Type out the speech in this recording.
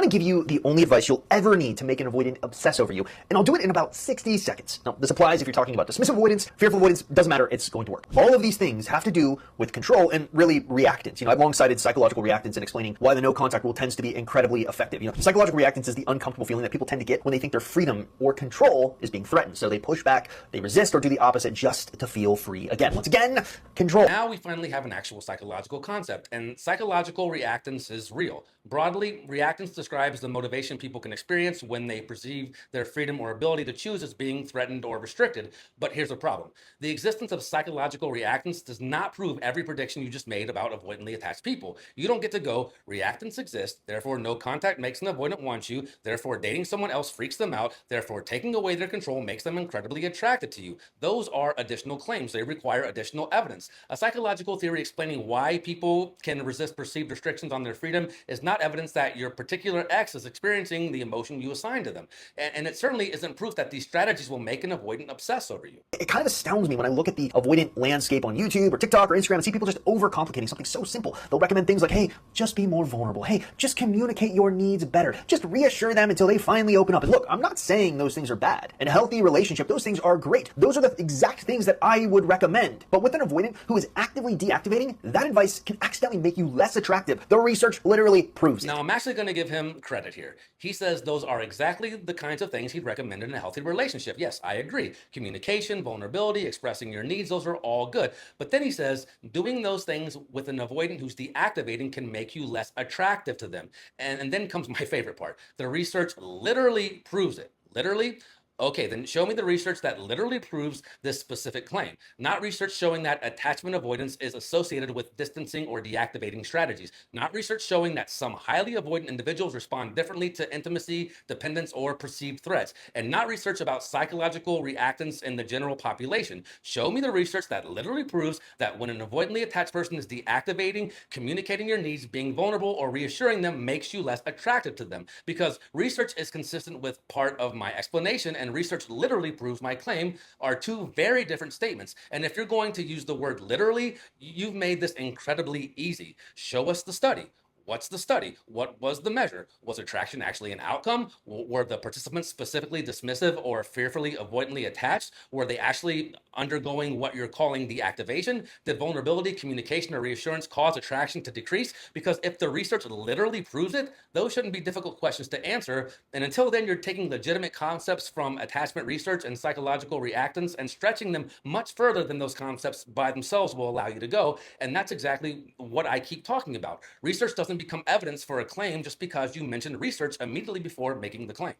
to give you the only advice you'll ever need to make an avoidant obsess over you, and I'll do it in about 60 seconds. Now, this applies if you're talking about dismissive avoidance, fearful avoidance, doesn't matter, it's going to work. All of these things have to do with control and really reactance. I've long cited psychological reactance in explaining why the no contact rule tends to be incredibly effective. Psychological reactance is the uncomfortable feeling that people tend to get when they think their freedom or control is being threatened. So they push back, they resist, or do the opposite just to feel free again. Once again, control. Now we finally have an actual psychological concept, and psychological reactance is real. Broadly, reactance describes the motivation people can experience when they perceive their freedom or ability to choose as being threatened or restricted. But here's the problem. The existence of psychological reactance does not prove every prediction you just made about avoidantly attached people. You don't get to go, reactance exists, therefore no contact makes an avoidant want you, therefore dating someone else freaks them out, therefore taking away their control makes them incredibly attracted to you. Those are additional claims. They require additional evidence. A psychological theory explaining why people can resist perceived restrictions on their freedom is not evidence that your particular ex is experiencing the emotion you assign to them. And it certainly isn't proof that these strategies will make an avoidant obsess over you. It kind of astounds me when I look at the avoidant landscape on YouTube or TikTok or Instagram and see people just overcomplicating something so simple. They'll recommend things like, hey, just be more vulnerable. Hey, just communicate your needs better. Just reassure them until they finally open up. And look, I'm not saying those things are bad. In a healthy relationship, those things are great. Those are the exact things that I would recommend. But with an avoidant who is actively deactivating, that advice can accidentally make you less attractive. The research literally proves it. Now, I'm actually going to give him credit here. He says those are exactly the kinds of things he'd recommend in a healthy relationship. Yes, I agree. Communication, vulnerability, expressing your needs, those are all good. But then he says doing those things with an avoidant who's deactivating can make you less attractive to them. And then comes my favorite part. The research literally proves it. Literally. Okay, then show me the research that literally proves this specific claim. Not research showing that attachment avoidance is associated with distancing or deactivating strategies. Not research showing that some highly avoidant individuals respond differently to intimacy, dependence, or perceived threats. And not research about psychological reactance in the general population. Show me the research that literally proves that when an avoidantly attached person is deactivating, communicating your needs, being vulnerable, or reassuring them makes you less attractive to them. Because research is consistent with part of my explanation, and research literally proves my claim are two very different statements. And if you're going to use the word literally, you've made this incredibly easy. Show us the study. What's the study? What was the measure? Was attraction actually an outcome? Were the participants specifically dismissive or fearfully avoidantly attached? Were they actually undergoing what you're calling deactivation? Did vulnerability, communication, or reassurance cause attraction to decrease? Because if the research literally proves it, those shouldn't be difficult questions to answer. And until then, you're taking legitimate concepts from attachment research and psychological reactance and stretching them much further than those concepts by themselves will allow you to go. And that's exactly what I keep talking about. Research doesn't become evidence for a claim just because you mentioned research immediately before making the claim.